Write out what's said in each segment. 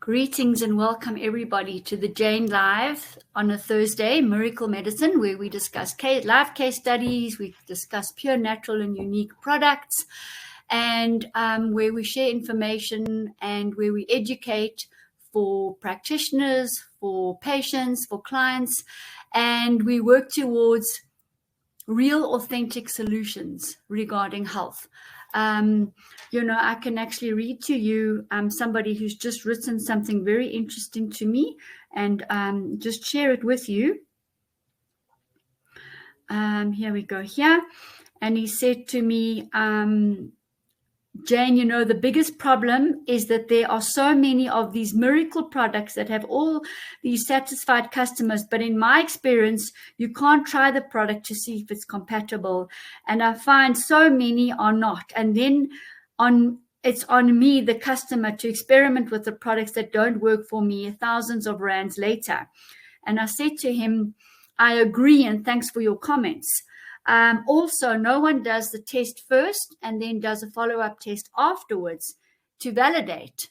Greetings and welcome everybody to the Jane Live on a Thursday, Miracle Medicine, where we discuss live case studies, we discuss pure, natural and unique products, and where we share information and where we educate for practitioners, for patients, for clients, and we work towards real, authentic solutions regarding health. I can actually read to you somebody who's just written something very interesting to me and just share it with you. Here we go here. And he said to me, Jane, the biggest problem is that there are so many of these miracle products that have all these satisfied customers. But in my experience, you can't try the product to see if it's compatible. And I find so many are not. And then it's on me, the customer, to experiment with the products that don't work for me thousands of rands later. And I said to him, I agree, and thanks for your comments. Also, no one does the test first and then does a follow-up test afterwards to validate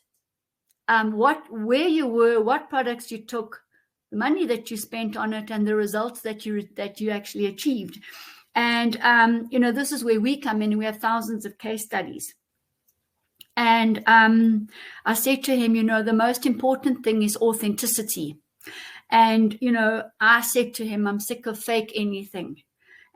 where you were, what products you took, the money that you spent on it, and the results that you actually achieved. And this is where we come in, and we have thousands of case studies. And I said to him, the most important thing is authenticity. And I said to him, I'm sick of fake anything.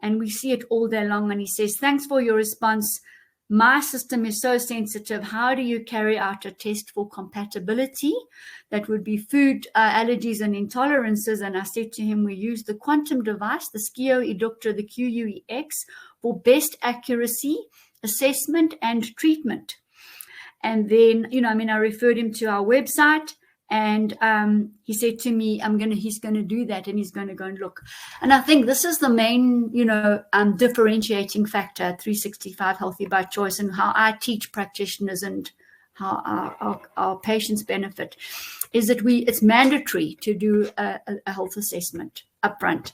And we see it all day long. And he says, thanks for your response. My system is so sensitive. How do you carry out a test for compatibility? That would be food allergies and intolerances. And I said to him, we use the quantum device, the Skio Eductor, the QUEX, for best accuracy, assessment, and treatment. And then, I referred him to our website. And he said to me, he's going to do that, and he's going to go and look. And I think this is the main, differentiating factor at 365 Healthy by Choice, and how I teach practitioners and how our patients benefit, is that it's mandatory to do a health assessment upfront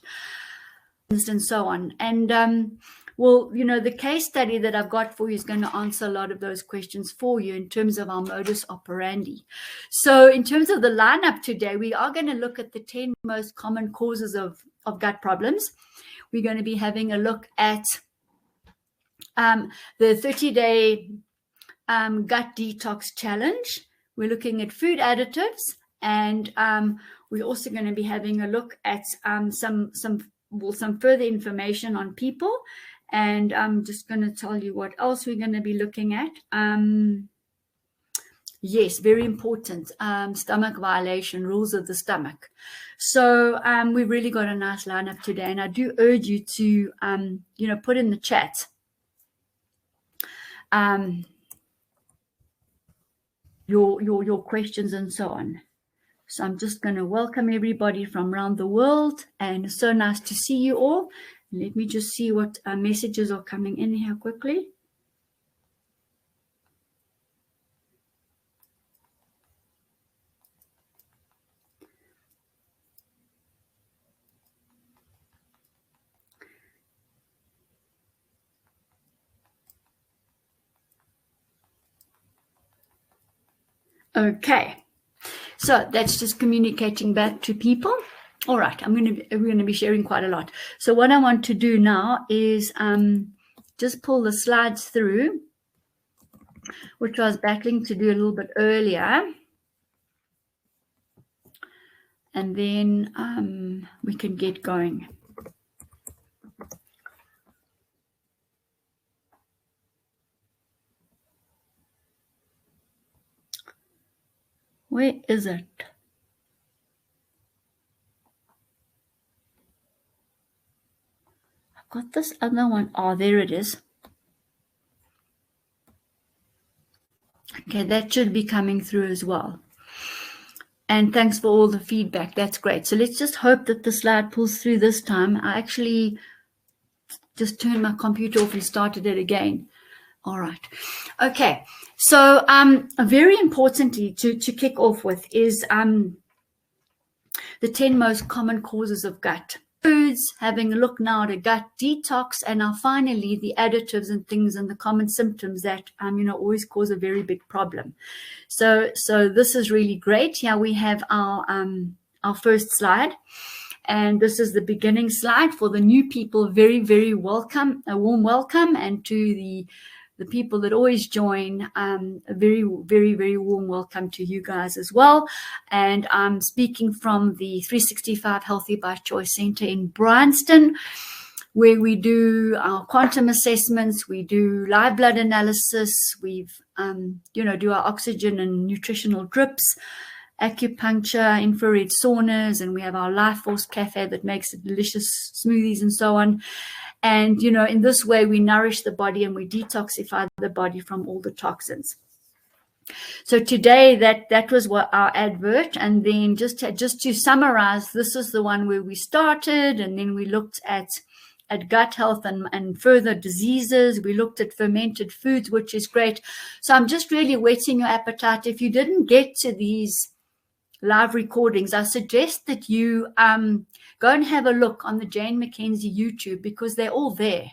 and so on. And the case study that I've got for you is going to answer a lot of those questions for you in terms of our modus operandi. So in terms of the lineup today, we are going to look at the 10 most common causes of gut problems. We're going to be having a look at the 30-day gut detox challenge. We're looking at food additives, and we're also going to be having a look at some further information on people. And I'm just going to tell you what else we're going to be looking at. Yes, very important. Stomach violation, rules of the stomach. So we've really got a nice lineup today. And I do urge you to, put in the chat your questions and so on. So I'm just going to welcome everybody from around the world. And it's so nice to see you all. Let me just see what messages are coming in here quickly. Okay, so that's just communicating back to people. All right, we're going to be sharing quite a lot. So what I want to do now is just pull the slides through, which I was battling to do a little bit earlier. And then we can get going. Where is it? Got this other one. Oh, there it is. Okay, that should be coming through as well. And thanks for all the feedback. That's great. So let's just hope that the slide pulls through this time. I actually just turned my computer off and started it again. All right. Okay. So very importantly to kick off with is the 10 most common causes of gut foods, having a look now at a gut detox, and now finally the additives and things and the common symptoms that always cause a very big problem. So this is really great. Here we have our first slide, and this is the beginning slide for the new people. Very, very welcome, a warm welcome, and to the people that always join, a very, very, very warm welcome to you guys as well. And I'm speaking from the 365 Healthy by Choice Center in Bryanston, where we do our quantum assessments, we do live blood analysis, we've, do our oxygen and nutritional drips, acupuncture, infrared saunas, and we have our Life Force Cafe that makes delicious smoothies and so on. And, in this way, we nourish the body and we detoxify the body from all the toxins. So today, that was what our advert. And then just to summarize, this is the one where we started, and then we looked at gut health and further diseases. We looked at fermented foods, which is great. So I'm just really whetting your appetite. If you didn't get to these live recordings, I suggest that you go and have a look on the Jane Mackenzie YouTube, because they're all there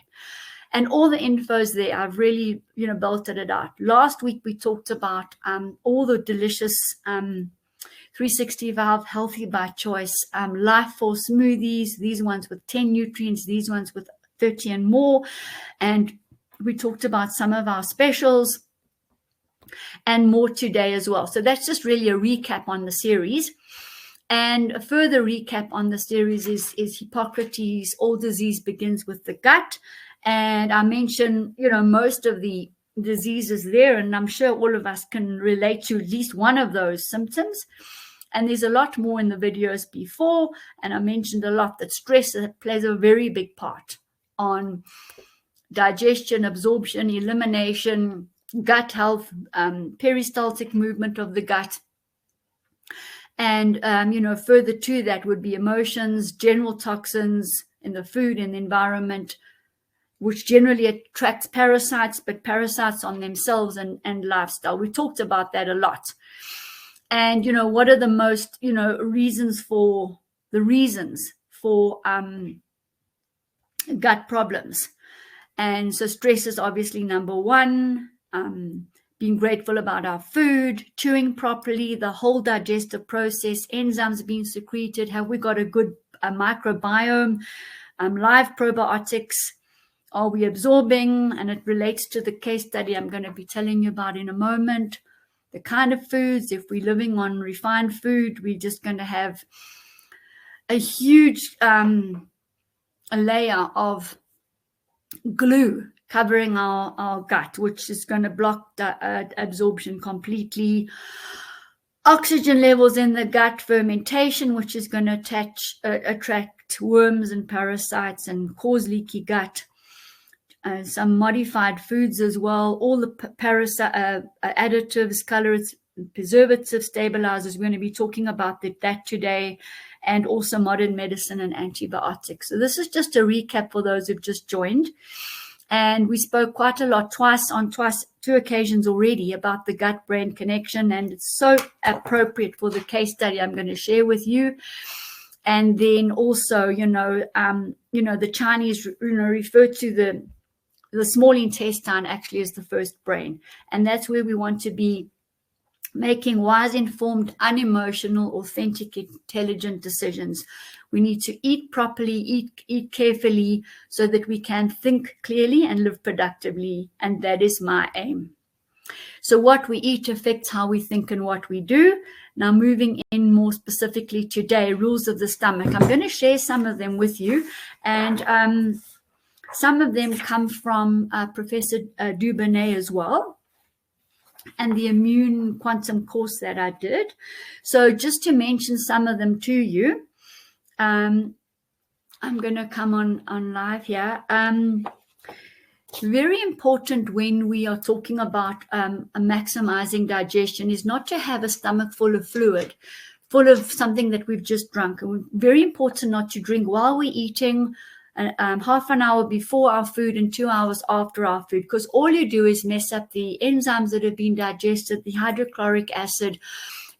and all the info's there. I've really belted it out. Last week we talked about all the delicious 365 Healthy by Choice Life Force smoothies, these ones with 10 nutrients, these ones with 30 and more, and we talked about some of our specials and more today as well. So that's just really a recap on the series. And a further recap on the series is Hippocrates, all disease begins with the gut. And I mentioned, most of the diseases there, and I'm sure all of us can relate to at least one of those symptoms. And there's a lot more in the videos before. And I mentioned a lot that stress plays a very big part on digestion, absorption, elimination, gut health, peristaltic movement of the gut. And, further to that would be emotions, general toxins in the food and the environment, which generally attracts parasites, but parasites on themselves and lifestyle. We talked about that a lot. And, what are the most, reasons for gut problems? And so stress is obviously number one. Being grateful about our food, chewing properly, the whole digestive process, enzymes being secreted. Have we got a good microbiome? Live probiotics. Are we absorbing? And it relates to the case study I'm going to be telling you about in a moment. The kind of foods, if we're living on refined food, we're just going to have a huge a layer of glue covering our gut, which is going to block absorption completely. Oxygen levels in the gut, fermentation, which is going to attract worms and parasites and cause leaky gut. Some modified foods as well, all the additives, colors, preservatives, stabilizers. We're going to be talking about that today, and also modern medicine and antibiotics. So this is just a recap for those who've just joined. And we spoke quite a lot, two occasions already, about the gut-brain connection, and it's so appropriate for the case study I'm going to share with you. And then also, the Chinese, refer to the small intestine actually as the first brain, and that's where we want to be making wise, informed, unemotional, authentic, intelligent decisions. We need to eat properly, eat carefully, so that we can think clearly and live productively. And that is my aim. So what we eat affects how we think and what we do. Now, moving in more specifically today, rules of the stomach. I'm going to share some of them with you. And some of them come from Professor Dubonnet as well, and the immune quantum course that I did. So just to mention some of them to you, I'm going to come on live here. Very important when we are talking about maximizing digestion is not to have a stomach full of fluid, full of something that we've just drunk. And very important not to drink while we're eating, half an hour before our food and 2 hours after our food, because all you do is mess up the enzymes that have been digested, the hydrochloric acid.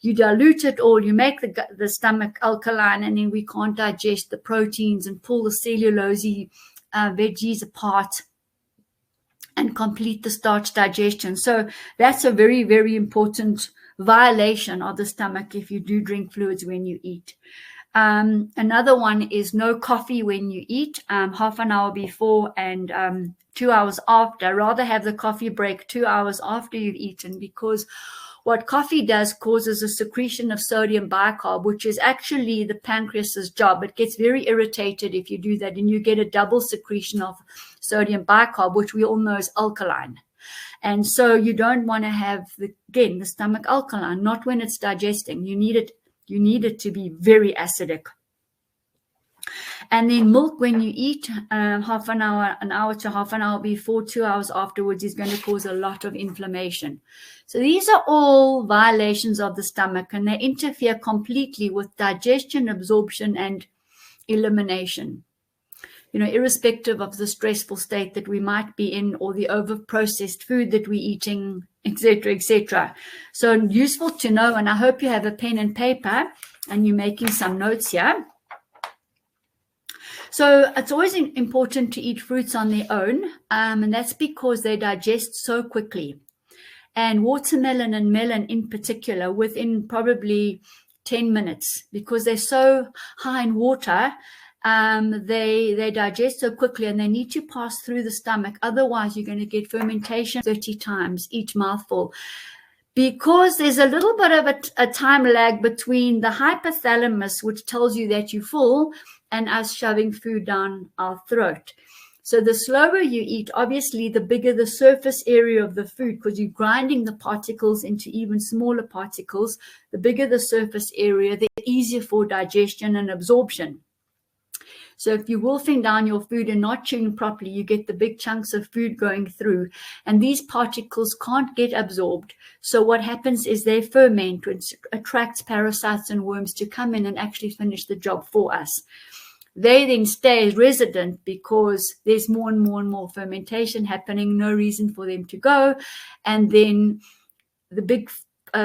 you dilute it all, you make the stomach alkaline, and then we can't digest the proteins and pull the cellulose veggies apart and complete the starch digestion. So that's a very, very important violation of the stomach if you do drink fluids when you eat. Another one is no coffee when you eat, half an hour before and 2 hours after. Rather have the coffee break 2 hours after you've eaten, because what coffee does causes a secretion of sodium bicarb, which is actually the pancreas's job. It gets very irritated if you do that, and you get a double secretion of sodium bicarb, which we all know is alkaline. And so you don't want to have, the stomach alkaline, not when it's digesting. You need it to be very acidic. And then milk when you eat, half an hour to half an hour before, 2 hours afterwards, is going to cause a lot of inflammation. So these are all violations of the stomach, and they interfere completely with digestion, absorption, and elimination. Irrespective of the stressful state that we might be in, or the over-processed food that we're eating, etc., etc. So useful to know, and I hope you have a pen and paper and you're making some notes here. So it's always important to eat fruits on their own, and that's because they digest so quickly. And watermelon and melon in particular, within probably 10 minutes, because they're so high in water, they digest so quickly, and they need to pass through the stomach. Otherwise, you're going to get fermentation 30 times each mouthful, because there's a little bit of a time lag between the hypothalamus, which tells you that you're full, and us shoving food down our throat. So the slower you eat, obviously, the bigger the surface area of the food, because you're grinding the particles into even smaller particles. The bigger the surface area, the easier for digestion and absorption. So if you're wolfing down your food and not chewing properly, you get the big chunks of food going through, and these particles can't get absorbed. So what happens is they ferment, which attracts parasites and worms to come in and actually finish the job for us. They then stay resident because there's more and more and more fermentation happening, no reason for them to go. And then the big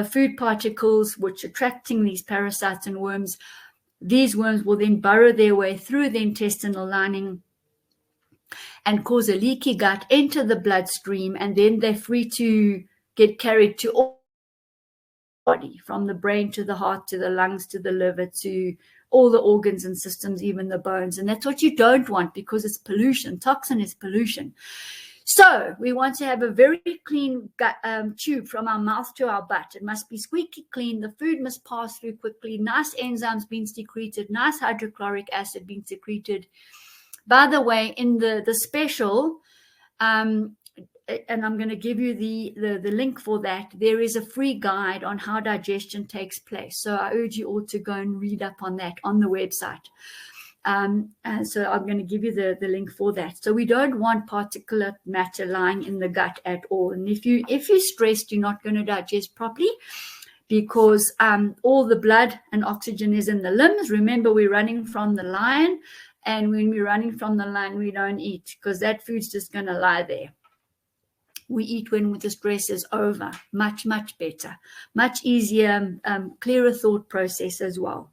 food particles, which are attracting these parasites and worms, these worms will then burrow their way through the intestinal lining and cause a leaky gut, enter the bloodstream, and then they're free to get carried to all the body, from the brain to the heart to the lungs to the liver to all the organs and systems, even the bones. And that's what you don't want, because it's pollution. Toxin is pollution. So we want to have a very clean gut, tube from our mouth to our butt. It must be squeaky clean. The food must pass through quickly. Nice enzymes being secreted. Nice hydrochloric acid being secreted. By the way, in the special, and I'm going to give you the link for that, there is a free guide on how digestion takes place. So I urge you all to go and read up on that on the website. And so I'm going to give you the link for that. So we don't want particulate matter lying in the gut at all. And if you're stressed, you're not going to digest properly, because all the blood and oxygen is in the limbs. Remember, we're running from the lion, and when we're running from the lion, we don't eat, because that food's just going to lie there. We eat when the stress is over. Much, much better. Much easier, clearer thought process as well.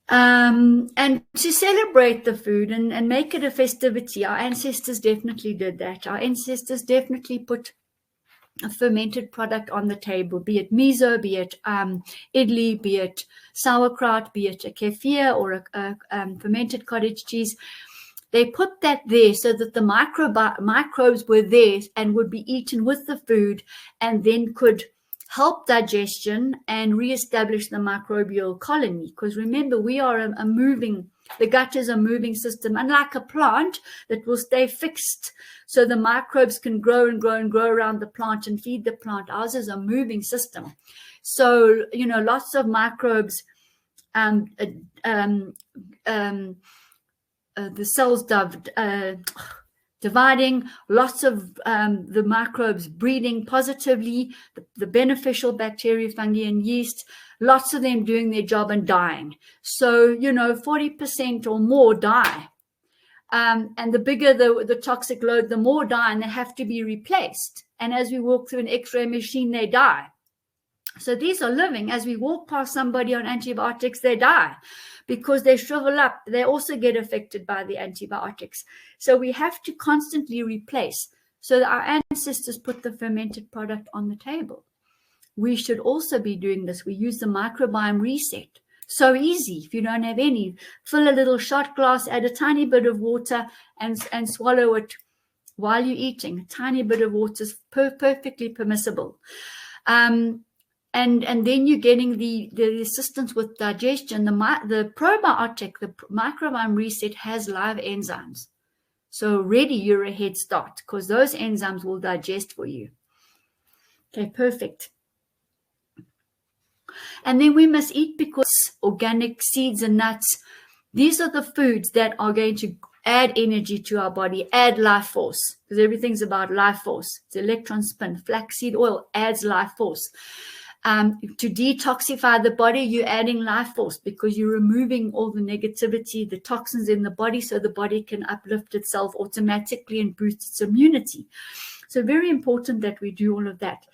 And to celebrate the food and make it a festivity, our ancestors definitely did that. Our ancestors definitely put a fermented product on the table, be it miso, be it idli, be it sauerkraut, be it a kefir or a fermented cottage cheese. They put that there so that the microbes were there and would be eaten with the food, and then could help digestion and reestablish the microbial colony. Because remember, we are the gut is a moving system, unlike a plant that will stay fixed so the microbes can grow and grow and grow around the plant and feed the plant. Ours is a moving system. So, lots of microbes, the cells dividing, lots of the microbes breeding positively, the beneficial bacteria, fungi, and yeast, lots of them doing their job and dying. So, 40% or more die. And the bigger the toxic load, the more die, and they have to be replaced. And as we walk through an X-ray machine, they die. So these are living. As we walk past somebody on antibiotics, they die because they shrivel up. They also get affected by the antibiotics. So we have to constantly replace. So our ancestors put the fermented product on the table. We should also be doing this. We use the microbiome reset. So easy. If you don't have any, fill a little shot glass, add a tiny bit of water, and swallow it while you're eating. A tiny bit of water is perfectly permissible. And then you're getting the assistance with digestion. The probiotic, the microbiome reset, has live enzymes. So already you're a head start because those enzymes will digest for you. Okay, perfect. And then we must eat because organic seeds and nuts, these are the foods that are going to add energy to our body, add life force, because everything's about life force. It's electron spin. Flaxseed oil adds life force. To detoxify the body, you're adding life force because you're removing all the negativity, the toxins in the body, so the body can uplift itself automatically and boost its immunity. So very important that we do all of that.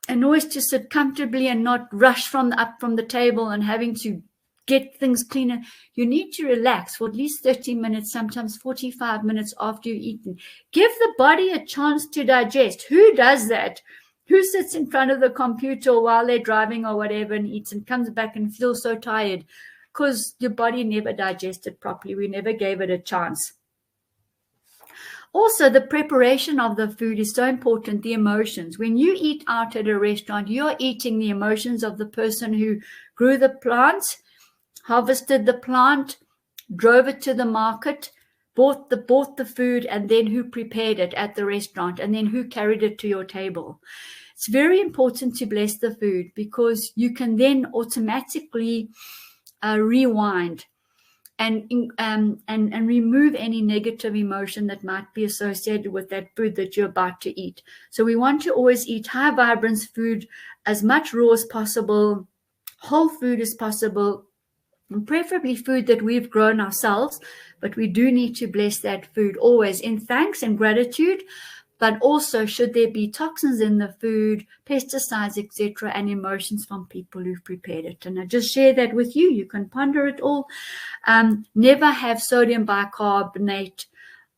And always to sit comfortably and not rush up from the table and having to get things cleaner. You need to relax for at least 30 minutes, sometimes 45 minutes after you've eaten. Give the body a chance to digest. Who does that? Who sits in front of the computer while they're driving or whatever and eats and comes back and feels so tired? Because your body never digested properly. We never gave it a chance. Also, the preparation of the food is so important, the emotions. When you eat out at a restaurant, you're eating the emotions of the person who grew the plant, harvested the plant, drove it to the market, bought the food, and then who prepared it at the restaurant, and then who carried it to your table. It's very important to bless the food because you can then automatically rewind and remove any negative emotion that might be associated with that food that you're about to eat. So we want to always eat high vibrance food, as much raw as possible, whole food as possible, and preferably food that we've grown ourselves. But we do need to bless that food always in thanks and gratitude. But also, should there be toxins in the food, pesticides, etc., and emotions from people who've prepared it. And I just share that with you. You can ponder it all. Never have sodium bicarbonate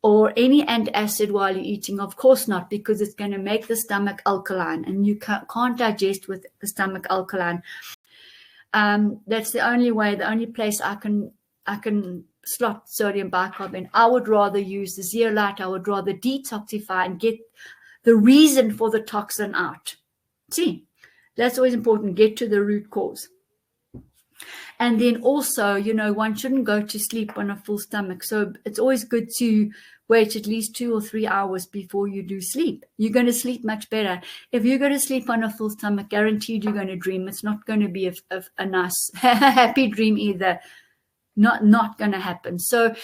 or any antacid while you're eating. Of course not, because it's going to make the stomach alkaline, and you can't digest with the stomach alkaline. That's the only way, the only place I can slot sodium bicarb. I would rather use the zeolite. I would rather detoxify and get the reason for the toxin out. See, that's always important. Get to the root cause. And then also, one shouldn't go to sleep on a full stomach. So it's always good to wait at least 2 or 3 hours before you do sleep. You're going to sleep much better. If you go to sleep on a full stomach, guaranteed you're going to dream. It's not going to be a nice, happy dream either. Not going to happen. So,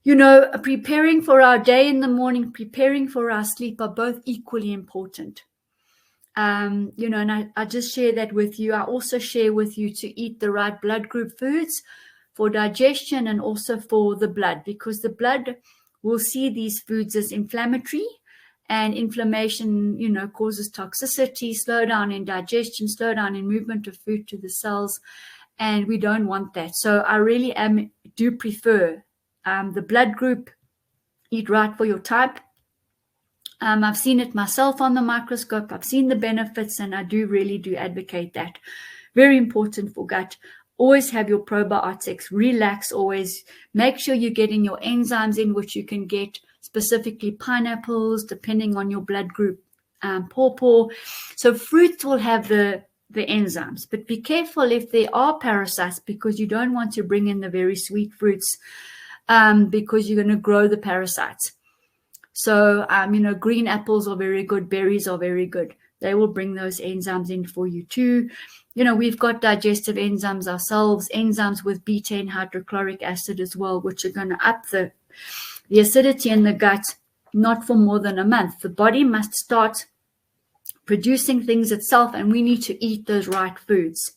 preparing for our day in the morning, preparing for our sleep are both equally important. And I just share that with you. I also share with you to eat the right blood group foods for digestion and also for the blood, because the blood will see these foods as inflammatory, and inflammation, causes toxicity, slowdown in digestion, slowdown in movement of food to the cells. And we don't want that. So I really do prefer the blood group. Eat right for your type. I've seen it myself on the microscope. I've seen the benefits, and I really do advocate that. Very important for gut. Always have your probiotics. Relax always. Make sure you're getting your enzymes in, which you can get specifically pineapples, depending on your blood group, pawpaw. So fruits will have the enzymes, but be careful if there are parasites, because you don't want to bring in the very sweet fruits because you're going to grow the parasites. So, green apples are very good. Berries are very good. They will bring those enzymes in for you too. We've got digestive enzymes ourselves, enzymes with betaine hydrochloric acid as well, which are going to up the acidity in the gut, not for more than a month. The body must start producing things itself, and we need to eat those right foods.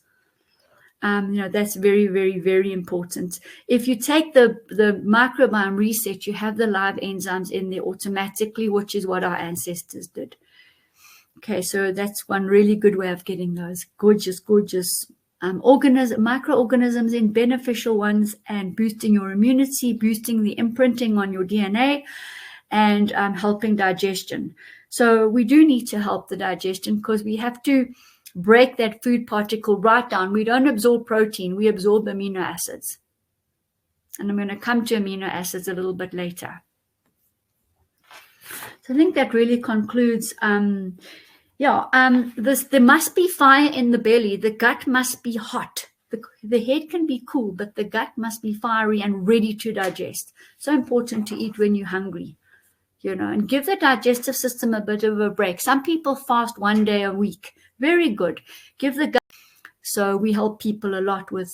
That's very, very, very important. If you take the microbiome reset, you have the live enzymes in there automatically, which is what our ancestors did. Okay, so that's one really good way of getting those gorgeous, gorgeous microorganisms in, beneficial ones, and boosting your immunity, boosting the imprinting on your DNA, and helping digestion. So we do need to help the digestion because we have to break that food particle right down. We don't absorb protein, we absorb amino acids. And I'm going to come to amino acids a little bit later. So I think that really concludes there must be fire in the belly. The gut must be hot. The head can be cool, but the gut must be fiery and ready to digest. So important to eat when you're hungry, and give the digestive system a bit of a break. Some people fast 1 day a week. Very good. Give the gut. So we help people a lot with,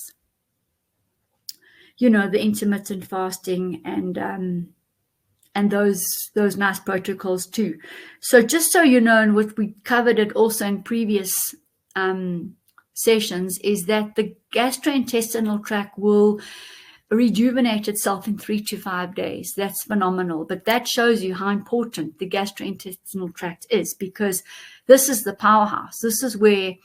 the intermittent fasting and those nice protocols too. So just so you know, and what we covered it also in previous sessions, is that the gastrointestinal tract will rejuvenate itself in 3 to 5 days. That's phenomenal. But that shows you how important the gastrointestinal tract is, because this is the powerhouse. This is where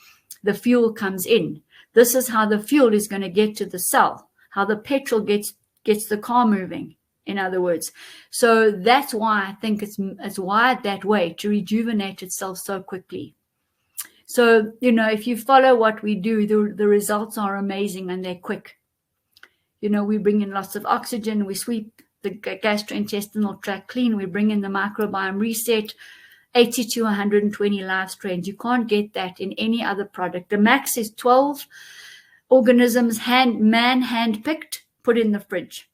the fuel comes in. This is how the fuel is going to get to the cell, how the petrol gets the car moving, in other words. So that's why I think it's wired that way, to rejuvenate itself so quickly. So, if you follow what we do, the results are amazing and they're quick. We bring in lots of oxygen, we sweep the gastrointestinal tract clean, we bring in the microbiome reset, 80 to 120 live strains. You can't get that in any other product. The max is 12 organisms, hand-picked, put in the fridge.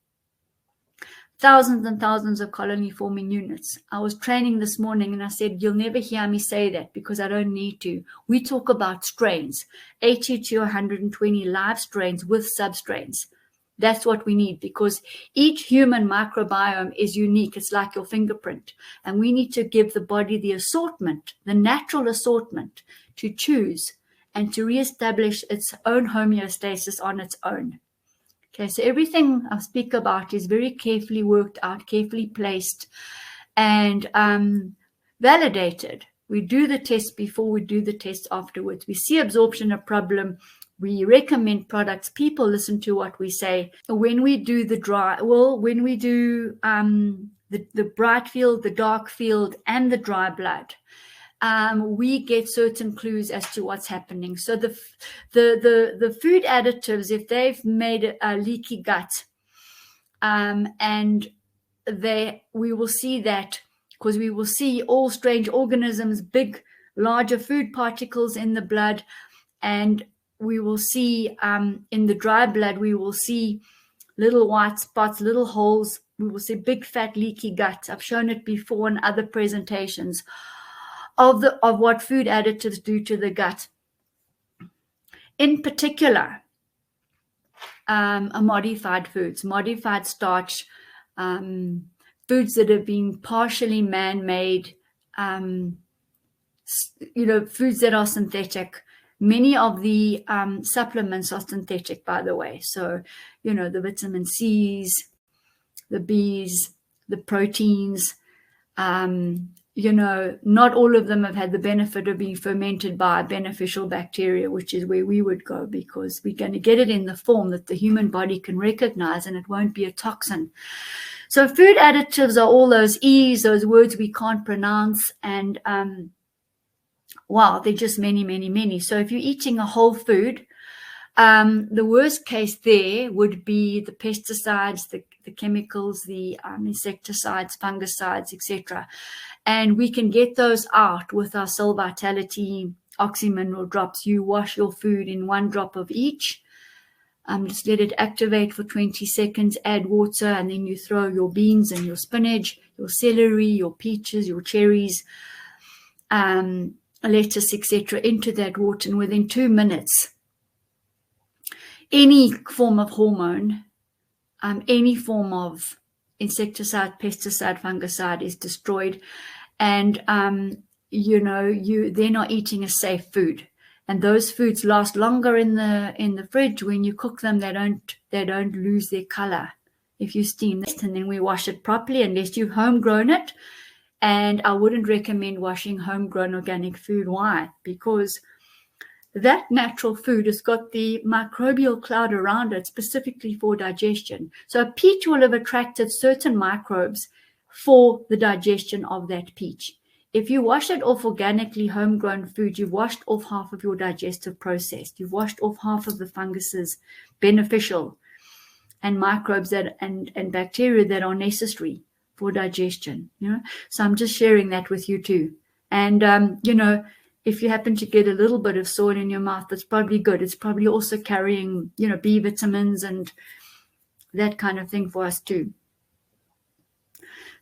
Thousands and thousands of colony-forming units. I was training this morning and I said, you'll never hear me say that because I don't need to. We talk about strains, 80 to 120 live strains with substrains. That's what we need, because each human microbiome is unique. It's like your fingerprint. And we need to give the body the assortment, the natural assortment, to choose and to reestablish its own homeostasis on its own. Okay, so everything I speak about is very carefully worked out, carefully placed, and validated. We do the test before, we do the test afterwards. We see absorption a problem. We recommend products. People listen to what we say. When we do the bright field, the dark field, and the dry blood, we get certain clues as to what's happening. So the food additives, if they've made a leaky gut, and we will see that, because we will see all strange organisms, big, larger food particles in the blood, and we will see in the dry blood, we will see little white spots, little holes. We will see big, fat, leaky gut. I've shown it before in other presentations of what food additives do to the gut. In particular, modified foods, modified starch, foods that have been partially man-made, foods that are synthetic. Many of the supplements are synthetic, by the way. So, the vitamin C's, the B's, the proteins, not all of them have had the benefit of being fermented by beneficial bacteria, which is where we would go, because we're going to get it in the form that the human body can recognize, and it won't be a toxin. So food additives are all those E's, those words we can't pronounce, and they're just many, many, many. So if you're eating a whole food, the worst case there would be the pesticides, the chemicals, the insecticides, fungicides, etc. And we can get those out with our Cell Vitality oxymineral drops. You wash your food in 1 drop of each. Just let it activate for 20 seconds, add water, and then you throw your beans and your spinach, your celery, your peaches, your cherries, lettuce, etc. into that water, and within 2 minutes, any form of hormone, any form of insecticide, pesticide, fungicide is destroyed, and you then are eating a safe food. And those foods last longer in the fridge. When you cook them, they don't lose their color if you steam it, and then we wash it properly. Unless you've homegrown it, And I wouldn't recommend washing homegrown organic food. Why? Because that natural food has got the microbial cloud around it specifically for digestion. So a peach will have attracted certain microbes for the digestion of that peach. If you wash it off organically, homegrown food, you've washed off half of your digestive process. You've washed off half of the funguses, beneficial, and microbes that and bacteria that are necessary for digestion. So I'm just sharing that with you too. And if you happen to get a little bit of soil in your mouth, that's probably good. It's probably also carrying B vitamins and that kind of thing for us too.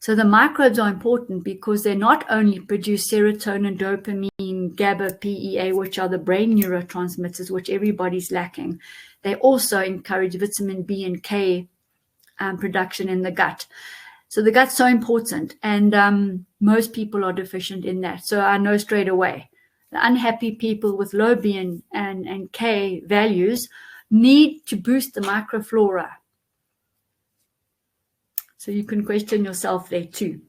So the microbes are important because they not only produce serotonin, dopamine, GABA, PEA, which are the brain neurotransmitters, which everybody's lacking. They also encourage vitamin B and K production in the gut. So the gut's so important, and most people are deficient in that. So I know straight away the unhappy people with low B and K values need to boost the microflora. So you can question yourself there too.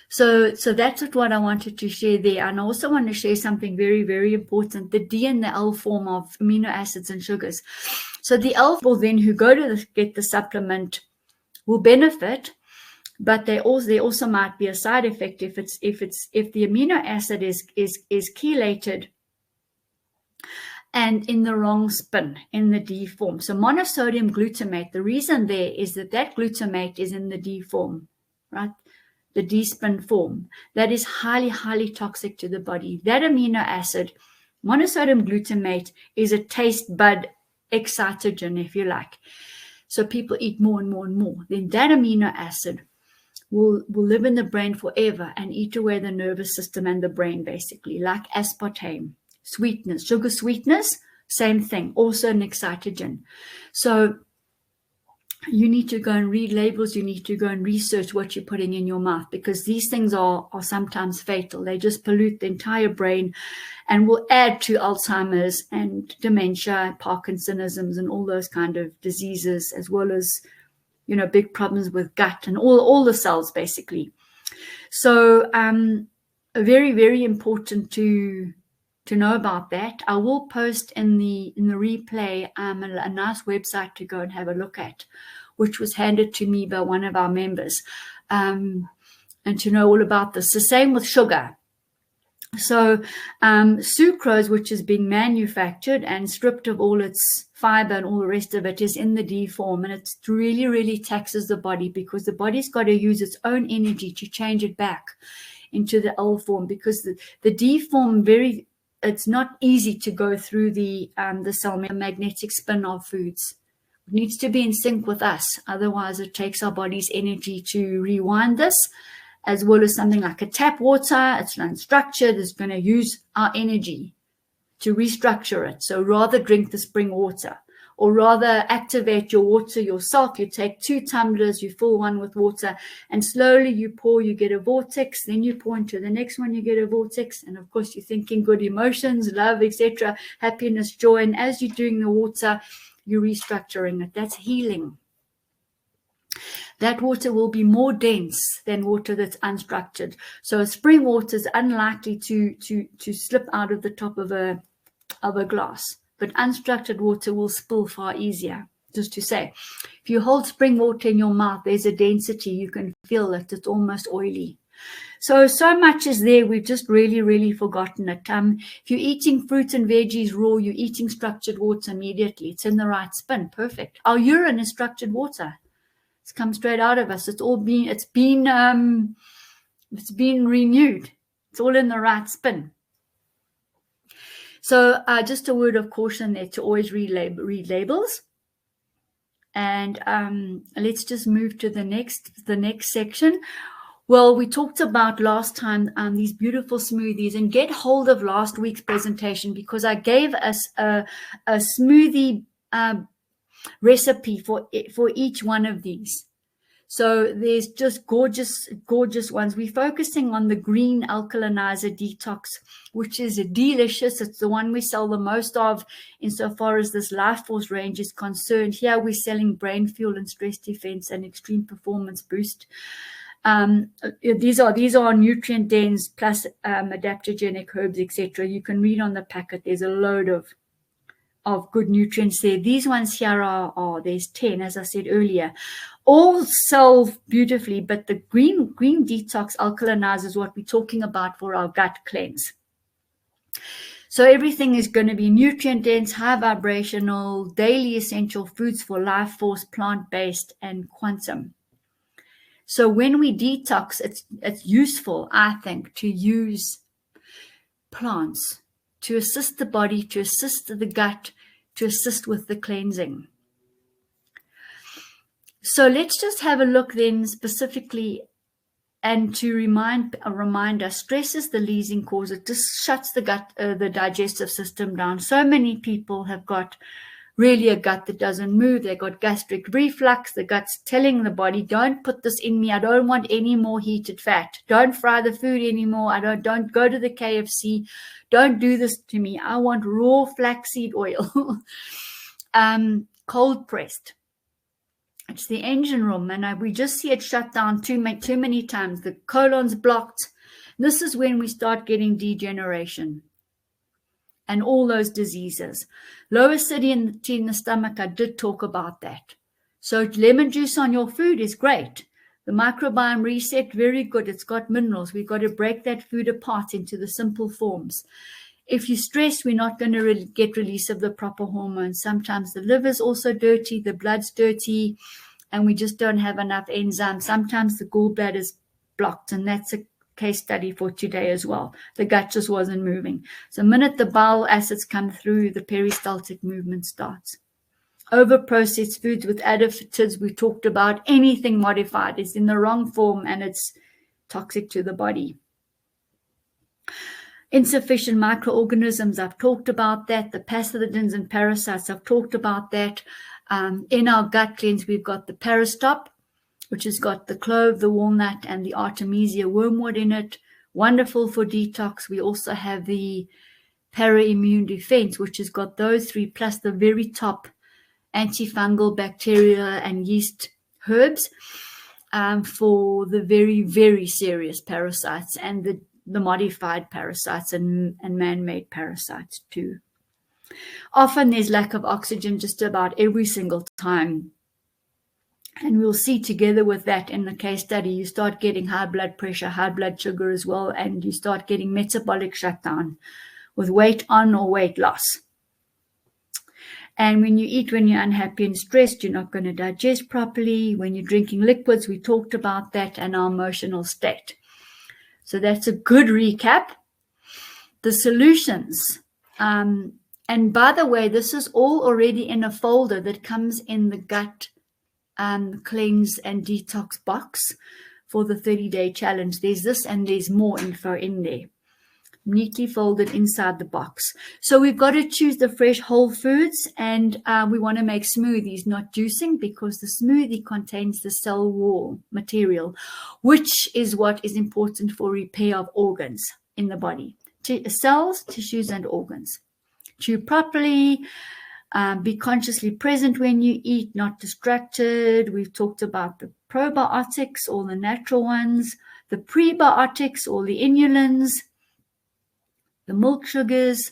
So that's what I wanted to share there. And I also want to share something very, very important, the D and the L form of amino acids and sugars. So the L people then who go to get the supplement will benefit, but there also might be a side effect if the amino acid is chelated and in the wrong spin, in the D form. So monosodium glutamate, the reason there is that glutamate is in the D form, right? The D spin form. That is highly, highly toxic to the body. That amino acid, monosodium glutamate, is a taste bud excitogen, if you like. So people eat more and more and more. Then that amino acid will live in the brain forever and eat away the nervous system and the brain, basically, like aspartame. Sweetness, sugar sweetness, same thing, also an excitogen. So you need to go and read labels. You need to go and research what you're putting in your mouth, because these things are sometimes fatal. They just pollute the entire brain and will add to Alzheimer's and dementia, Parkinsonisms, and all those kind of diseases, as well as, big problems with gut and all the cells, basically. So very, very important to know about that. I will post in the replay a nice website to go and have a look at, which was handed to me by one of our members, and to know all about this. The same with sugar. So sucrose, which is being manufactured and stripped of all its fiber and all the rest of it, is in the D form, and it really, really taxes the body, because the body's got to use its own energy to change it back into the L form, because the D form it's not easy to go through the cell magnetic spin of foods. It needs to be in sync with us. Otherwise, it takes our body's energy to rewind this, as well as something like a tap water. It's unstructured. It's going to use our energy to restructure it. So rather drink the spring water, or rather activate your water yourself. You take 2 tumblers, you fill one with water, and slowly you pour, you get a vortex, then you pour into the next one, you get a vortex, and of course you're thinking good emotions, love, etc., happiness, joy, and as you're doing the water, you're restructuring it. That's healing. That water will be more dense than water that's unstructured. So spring water is unlikely to slip out of the top of a glass. But unstructured water will spill far easier. Just to say, if you hold spring water in your mouth, there's a density. You can feel it. It's almost oily. So much is there. We've just really, really forgotten it. If you're eating fruit and veggies raw, you're eating structured water immediately. It's in the right spin. Perfect. Our urine is structured water. It's come straight out of us. It's been renewed. It's all in the right spin. So just a word of caution there to always read labels. And let's just move to the next section. Well, we talked about last time these beautiful smoothies, and get hold of last week's presentation, because I gave us a smoothie recipe for each one of these. So there's just gorgeous, gorgeous ones. We're focusing on the green alkalinizer detox, which is delicious. It's the one we sell the most of insofar as this Life Force range is concerned. Here we're selling brain fuel and stress defense and extreme performance boost. These are nutrient dense plus adaptogenic herbs, etc. You can read on the packet. There's a load of good nutrients there. These ones here are there's 10, as I said earlier. All sell beautifully, but the green detox alkalinizer is what we're talking about for our gut cleanse. So everything is going to be nutrient dense, high vibrational, daily essential foods for life force, plant-based, and quantum. So when we detox, it's useful, I think, to use plants to assist the body, to assist the gut, to assist with the cleansing. So let's just have a look then specifically, and to remind us, stress is the leading cause. It just shuts the gut, the digestive system down. So many people have got really a gut that doesn't move. They got gastric reflux. The gut's telling the body, don't put this in me. I don't want any more heated fat. Don't fry the food anymore. Don't go to the KFC. Don't do this to me. I want raw flaxseed oil, cold pressed. It's the engine room, and we just see it shut down too many times. The colon's blocked. This is when we start getting degeneration and all those diseases. Low acidity in the stomach, I did talk about that. So lemon juice on your food is great. The microbiome reset, very good. It's got minerals. We've got to break that food apart into the simple forms. If you stress, we're not going to get release of the proper hormones. Sometimes the liver's also dirty, the blood's dirty, and we just don't have enough enzymes. Sometimes the gallbladder's blocked, and that's a case study for today as well. The gut just wasn't moving. So the minute the bile acids come through, the peristaltic movement starts. Over-processed foods with additives, we talked about. Anything modified is in the wrong form, and it's toxic to the body. Insufficient microorganisms, I've talked about that. The pathogens and parasites, I've talked about that. In our gut cleanse, we've got the Parastop, which has got the clove, the walnut, and the Artemisia wormwood in it. Wonderful for detox. We also have the Para-Immune Defense, which has got those three, plus the very top antifungal bacteria and yeast herbs for the very, very serious parasites and the modified parasites and man-made parasites too. Often there's lack of oxygen just about every single time. And we'll see together with that in the case study, you start getting high blood pressure, high blood sugar as well, and you start getting metabolic shutdown with weight on or weight loss. And when you eat, when you're unhappy and stressed, you're not going to digest properly. When you're drinking liquids, we talked about that, and our emotional state. So that's a good recap. The solutions. And by the way, this is all already in a folder that comes in the gut cleanse and detox box for the 30-day challenge. There's this and there's more info in there, neatly folded inside the box. So we've got to choose the fresh whole foods, and we want to make smoothies, not juicing, because the smoothie contains the cell wall material, which is what is important for repair of organs in the body, cells, tissues, and organs. Chew properly, be consciously present when you eat, not distracted. We've talked about the probiotics, all the natural ones, the prebiotics, all the inulins, the milk sugars.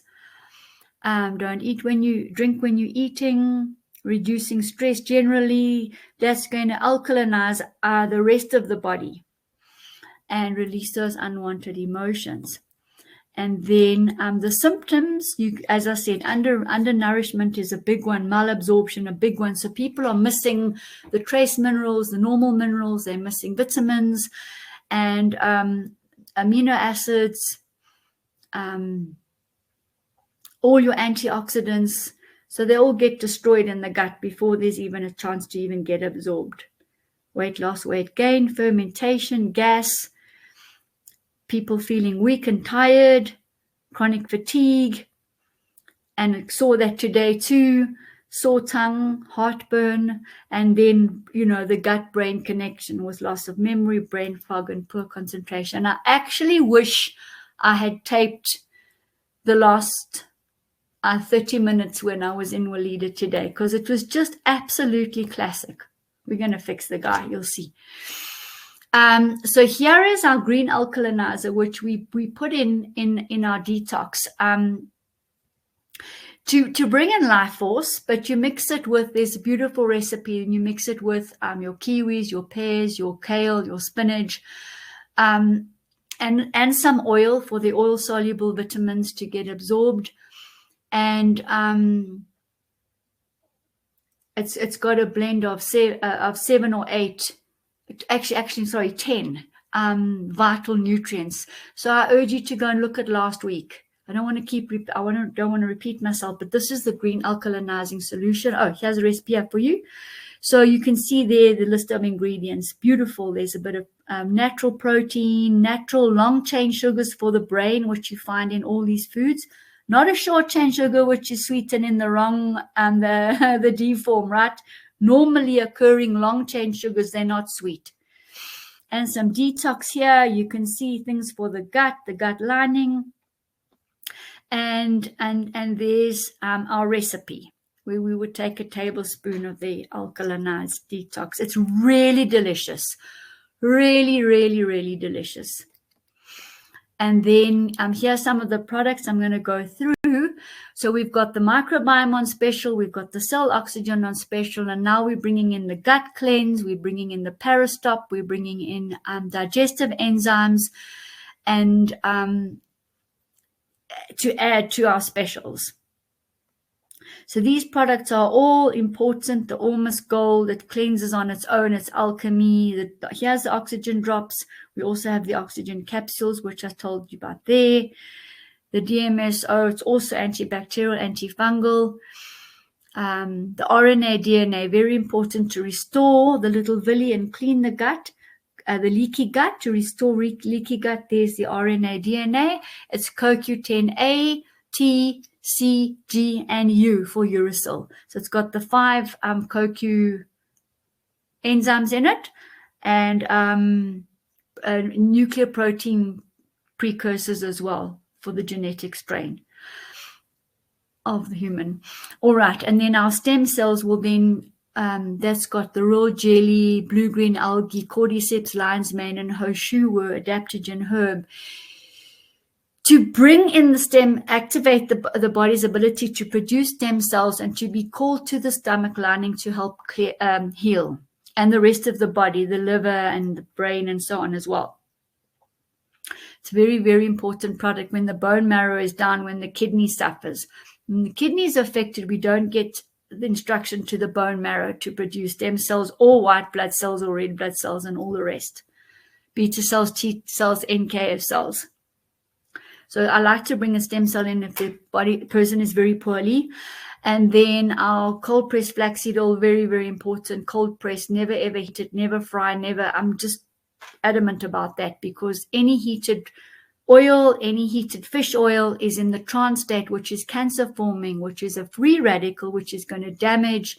Don't eat when you drink when you're eating, reducing stress generally. That's going to alkalinize the rest of the body and release those unwanted emotions. And then the symptoms, as I said, undernourishment is a big one, malabsorption a big one. So people are missing the trace minerals, the normal minerals, they're missing vitamins and amino acids, all your antioxidants. So they all get destroyed in the gut before there's even a chance to even get absorbed. Weight loss, weight gain, fermentation, gas, people feeling weak and tired, chronic fatigue, and I saw that today too, sore tongue, heartburn, and then, the gut-brain connection with loss of memory, brain fog, and poor concentration. I actually wish I had taped the last 30 minutes when I was in Walida today, because it was just absolutely classic. We're going to fix the guy, you'll see. So here is our green alkalinizer, which we put in our detox. To bring in life force, but you mix it with this beautiful recipe, and you mix it with your kiwis, your pears, your kale, your spinach, and some oil for the oil soluble vitamins to get absorbed. And it's got a blend of 7 or 8, actually sorry, 10 vital nutrients. So I urge you to go and look at last week. I don't want to repeat myself, but this is the green alkalinizing solution. Oh, here's a recipe here for you. So you can see there the list of ingredients. Beautiful. There's a bit of natural protein, natural long chain sugars for the brain, which you find in all these foods. Not a short chain sugar, which is sweetened in the wrong the D form, right? Normally occurring long chain sugars, they're not sweet. And some detox here. You can see things for the gut lining. And there's our recipe, where we would take a tablespoon of the alkalinized detox. It's really delicious. Really, really, really delicious. And then here's some of the products I'm going to go through. So we've got the microbiome on special. We've got the cell oxygen on special. And now we're bringing in the gut cleanse. We're bringing in the Parastop. We're bringing in digestive enzymes. And to add to our specials. So these products are all important. The almost gold, it cleanses on its own. It's alchemy. Here's the oxygen drops. We also have the oxygen capsules, which I told you about there. The DMSO, it's also antibacterial, antifungal. The RNA, DNA, very important to restore the little villi and clean the gut. The leaky gut, to restore leaky gut, there's the RNA, DNA. It's CoQ10A, T, C, G, and U for uracil. So it's got the 5 CoQ enzymes in it, and nuclear protein precursors as well for the genetic strain of the human. All right, and then our stem cells will then that's got the raw jelly, blue-green algae, cordyceps, lion's mane, and hoshua, adaptogen herb. To bring in the stem, activate the body's ability to produce stem cells and to be called to the stomach lining to help heal, and the rest of the body, the liver and the brain and so on as well. It's a very, very important product when the bone marrow is down, when the kidney suffers. When the kidney is affected, we don't get the instruction to the bone marrow to produce stem cells or white blood cells or red blood cells and all the rest. Beta cells, T cells, NK cells. So I like to bring a stem cell in if the person is very poorly. And then our cold pressed flaxseed oil, very, very important. Cold pressed, never ever heat it, never fry, never. I'm just adamant about that, because any heated oil, any heated fish oil is in the trans state, which is cancer forming, which is a free radical, which is going to damage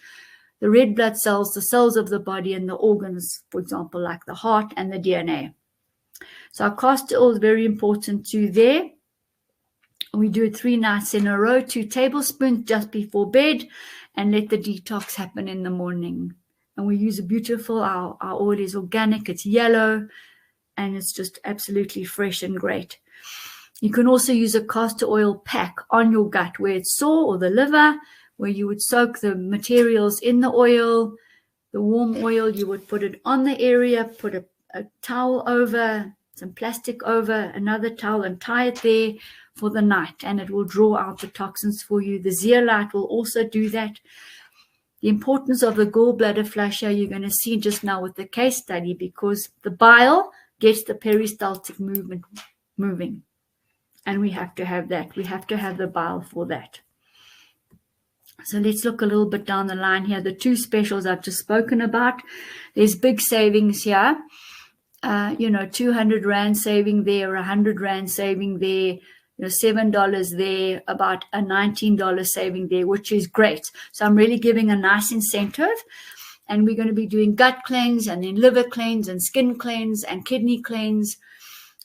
the red blood cells, the cells of the body, and the organs, for example, like the heart and the DNA. So our castor oil is very important too there. We do it 3 nights in a row, 2 tablespoons just before bed, and let the detox happen in the morning. And we use a beautiful, our oil is organic, it's yellow, and it's just absolutely fresh and great. You can also use a castor oil pack on your gut where it's sore, or the liver, where you would soak the materials in the oil, the warm oil, you would put it on the area, put a towel over, some plastic over, another towel, and tie it there for the night, and it will draw out the toxins for you. The zeolite will also do that. The importance of the gallbladder flush you're going to see just now with the case study, because the bile gets the peristaltic movement moving, and we have to have that. We have to have the bile for that. So let's look a little bit down the line here. The 2 specials I've just spoken about. There's big savings here. 200 Rand saving there, 100 Rand saving there, $7 there, about a $19 saving there, which is great. So I'm really giving a nice incentive. And we're going to be doing gut cleanse, and then liver cleanse, and skin cleanse, and kidney cleanse,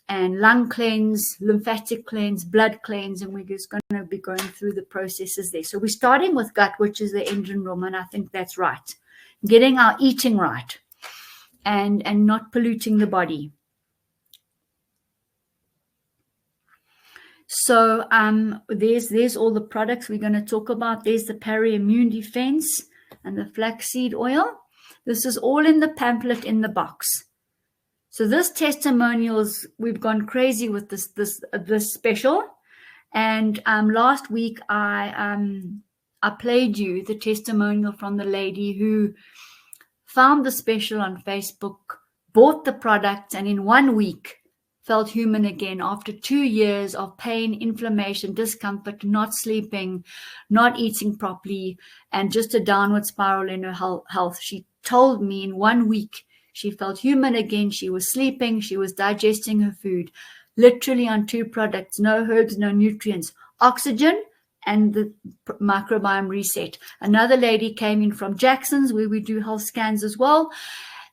and lung cleanse, lymphatic cleanse, blood cleanse, and we're just going to be going through the processes there. So we're starting with gut, which is the engine room, and I think that's right. Getting our eating right. and not polluting the body. So there's all the products we're going to talk about. There's the Peri-Immune Defense and the flaxseed oil. This is all in the pamphlet in the box. So this testimonials, we've gone crazy with this special. And last week I played you the testimonial from the lady who found the special on Facebook, bought the product, and in 1 week felt human again after 2 years of pain, inflammation, discomfort, not sleeping, not eating properly, and just a downward spiral in her health. She told me in 1 week she felt human again. She was sleeping. She was digesting her food, literally on 2 products, no herbs, no nutrients, oxygen and the microbiome reset. Another lady came in from Jackson's, where we do health scans as well,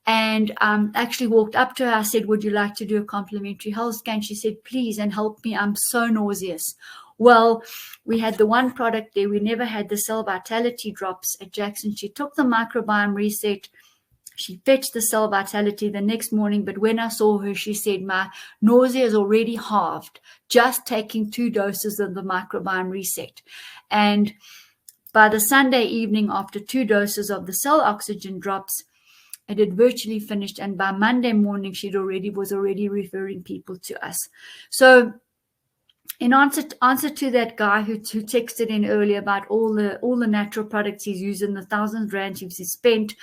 and actually walked up to her. I said, would you like to do a complimentary health scan? She said, please, and help me. I'm so nauseous. Well, we had the one product there. We never had the cell vitality drops at Jackson. She took the microbiome reset. She fetched the cell vitality the next morning. But when I saw her, she said, my nausea is already halved, just taking 2 doses of the microbiome reset. And by the Sunday evening, after 2 doses of the cell oxygen drops, it had virtually finished, and by Monday morning, was already referring people to us. So, in answer to that guy who texted in earlier about all the natural products he's using, the thousands of rands he's spent,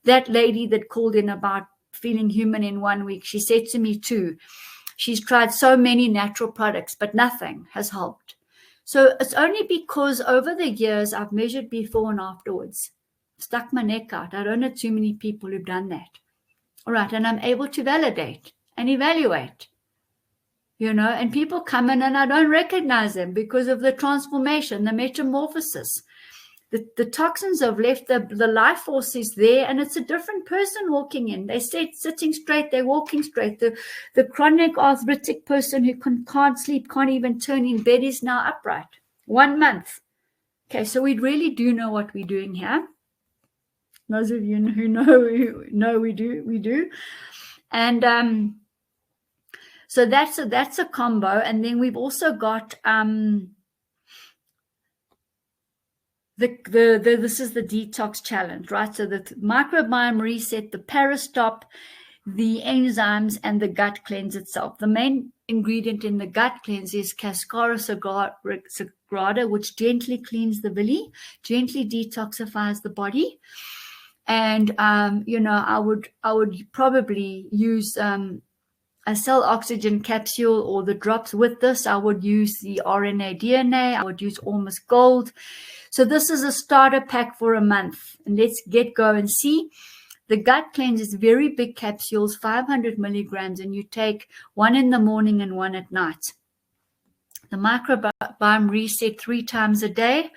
that lady that called in about feeling human in 1 week, she said to me too, she's tried so many natural products, but nothing has helped. So it's only because over the years I've measured before and afterwards. Stuck my neck out. I don't know too many people who've done that. All right. And I'm able to validate and evaluate, and people come in and I don't recognize them because of the transformation, the metamorphosis. The toxins have left, the life force is there, and it's a different person walking in. They sitting straight, they're walking straight. The chronic arthritic person who can't sleep, can't even turn in bed is now upright. 1 month. Okay. So we really do know what we're doing here. Those of you who know we do. And so that's a combo. And then we've also got this is the detox challenge, right? So the microbiome reset, the Parastop, the enzymes, and the gut cleanse itself. The main ingredient in the gut cleanse is Cascara sagrada, which gently cleans the villi, gently detoxifies the body. And I would probably use a cell oxygen capsule or the drops with this. I would use the RNA DNA. I would use Almost Gold. So this is a starter pack for a month. And let's get go and see. The gut cleanse is very big capsules, 500 milligrams, and you take 1 in the morning and 1 at night. The microbiome reset 3 times a day.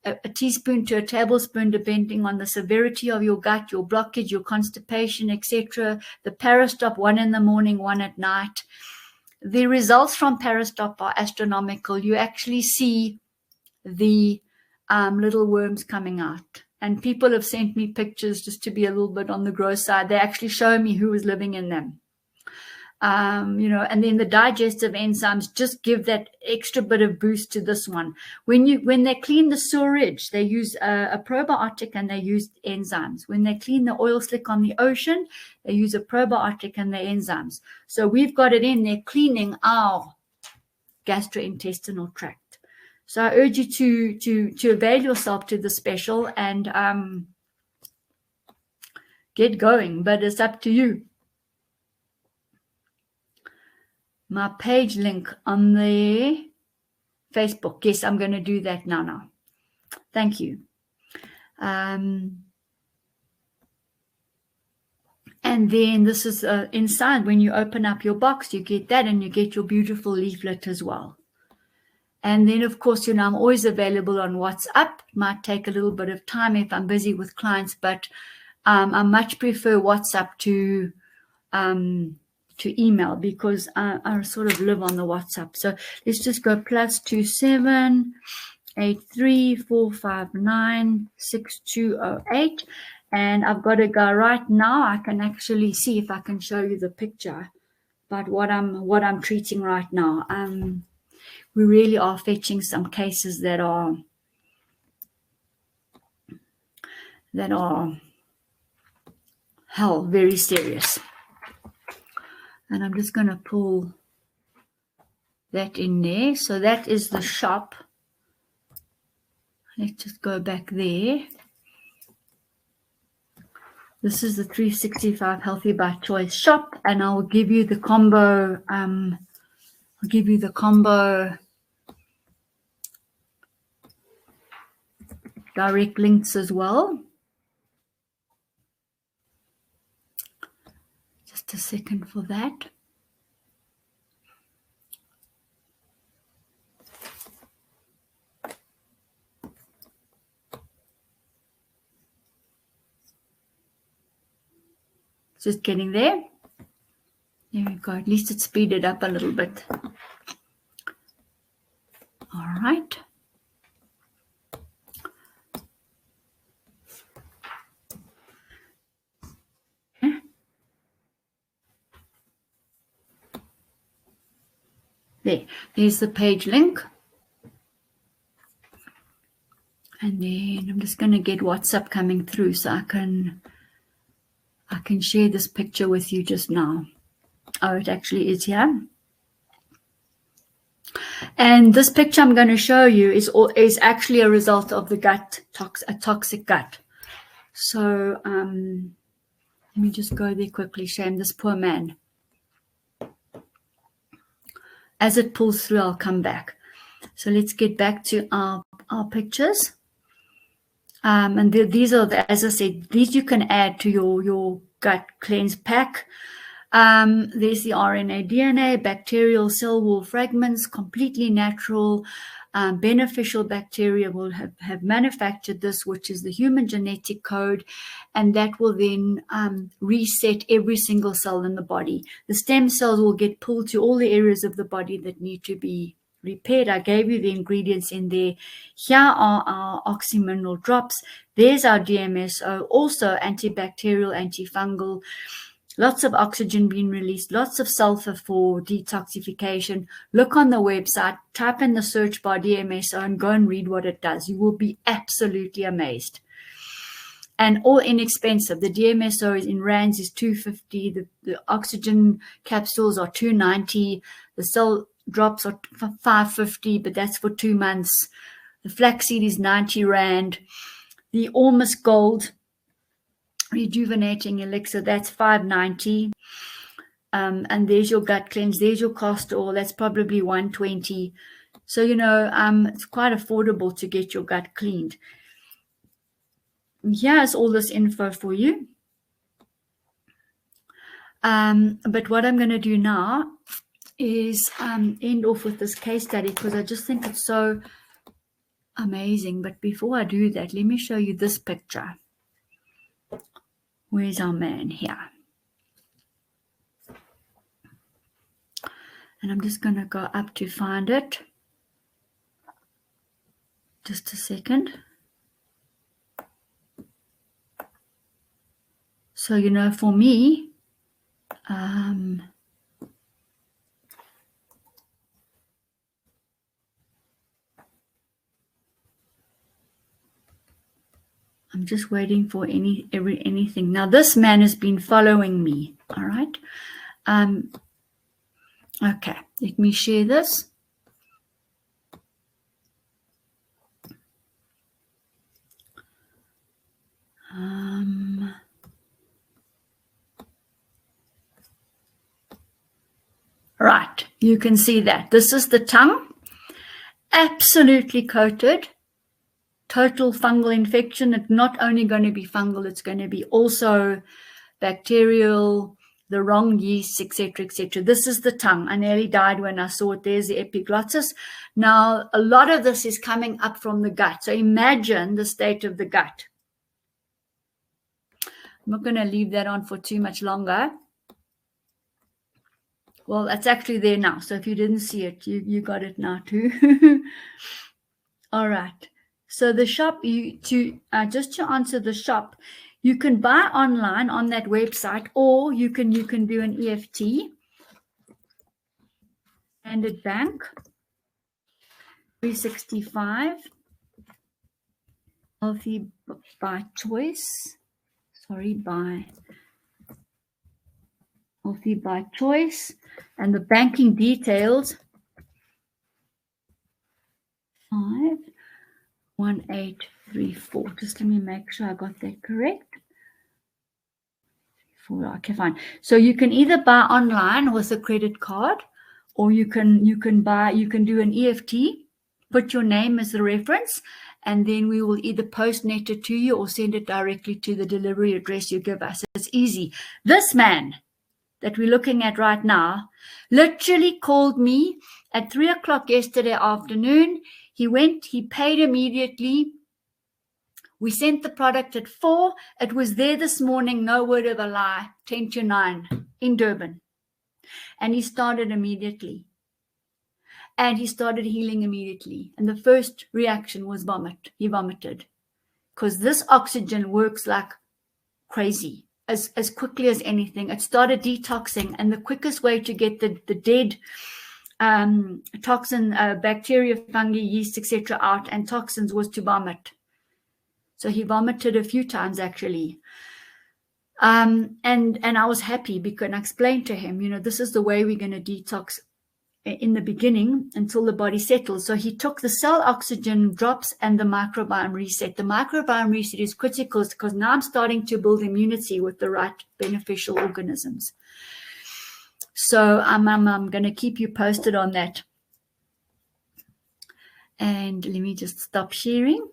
A teaspoon to a tablespoon, depending on the severity of your gut, your blockage, your constipation, etc. The Parastop, 1 in the morning, 1 at night. The results from Parastop are astronomical. You actually see the little worms coming out. And people have sent me pictures just to be a little bit on the gross side. They actually show me who is living in them. And then the digestive enzymes just give that extra bit of boost to this one. When they clean the sewerage, they use a probiotic and they use enzymes. When they clean the oil slick on the ocean, they use a probiotic and the enzymes. So we've got it in there cleaning our gastrointestinal tract. So I urge you to avail yourself to the special and get going, but it's up to you. My page link on the Facebook. Yes, I'm going to do that now. Thank you. And then this is inside. When you open up your box, you get that, and you get your beautiful leaflet as well. And then, of course, I'm always available on WhatsApp. It might take a little bit of time if I'm busy with clients, but I much prefer WhatsApp to email because I sort of live on the WhatsApp. So let's just go +27 83 459 6208. And I've got to go right now. I can actually see if I can show you the picture about what I'm treating right now. We really are fetching some cases that are hell, very serious. And I'm just going to pull that in there. So that is the shop. Let's just go back there. This is the 365 Healthy by Choice shop, and I'll give you the combo. I'll give you the combo direct links as well. Just a second for that. Just getting there. There we go. At least it speeded up a little bit. All right. There's the page link. And then I'm just going to get WhatsApp coming through so I can share this picture with you just now. Oh, it actually is here. And this picture I'm going to show you is actually a result of the a toxic gut. So let me just go there quickly. Shame this poor man. As it pulls through, I'll come back. So let's get back to our pictures. And these are, as I said, these you can add to your gut cleanse pack. There's the RNA, DNA, bacterial cell wall fragments, completely natural, beneficial bacteria will have manufactured this, which is the human genetic code, and that will then reset every single cell in the body. The stem cells will get pulled to all the areas of the body that need to be repaired. I gave you the ingredients in there. Here are our oxymineral drops. There's our DMSO, also antibacterial, antifungal. Lots of oxygen being released, lots of sulfur for detoxification. Look on the website, type in the search bar DMSO and go and read what it does. You will be absolutely amazed. And all inexpensive. The DMSO is in rands is $250. The oxygen capsules are $290. The cell drops are $550, but that's for 2 months. The flaxseed is 90 rand. The Ormus Gold rejuvenating elixir, that's $590. And there's your gut cleanse, there's your castor oil, that's probably $120. So it's quite affordable to get your gut cleaned. Here's all this info for you. But what I'm going to do now is end off with this case study, because I just think it's so amazing. But before I do that, let me show you this picture. Where's our man here? And I'm just going to go up to find it. Just a second. So, for me, I'm just waiting for anything. Now, this man has been following me. All right. Okay. Let me share this. Right. You can see that. This is the tongue. Absolutely coated. Total fungal infection. It's not only going to be fungal, it's going to be also bacterial, the wrong yeast, etc., etc. This is the tongue. I nearly died when I saw it. There's the epiglottis. Now, a lot of this is coming up from the gut. So imagine the state of the gut. I'm not going to leave that on for too much longer. Well, it's actually there now. So if you didn't see it, you got it now too. All right. So the shop, just to answer the shop, You can buy online on that website, or you can do an EFT. Standard Bank, 365. Healthy by choice. Sorry, healthy by choice. And the banking details, 51834. Just let me make sure I got that correct. Okay, fine. So you can either buy online with a credit card, or you can do an EFT, put your name as the reference, and then we will either postnet it to you or send it directly to the delivery address you give us. It's easy. This man that we're looking at right now literally called me at 3 o'clock yesterday afternoon. He paid immediately. We sent the product at 4. It was there this morning, no word of a lie, 10 to 9 in Durban. And he started immediately. And he started healing immediately. And the first reaction was vomit. He vomited. Because this oxygen works like crazy, as quickly as anything. It started detoxing. And the quickest way to get the dead toxin, bacteria, fungi, yeast, etc. out and toxins was to vomit. So he vomited a few times actually. And I was happy because I explained to him, this is the way we're going to detox in the beginning until the body settles. So he took the cell oxygen drops and the microbiome reset. The microbiome reset is critical because now I'm starting to build immunity with the right beneficial organisms. So I'm going to keep you posted on that. And let me just stop sharing.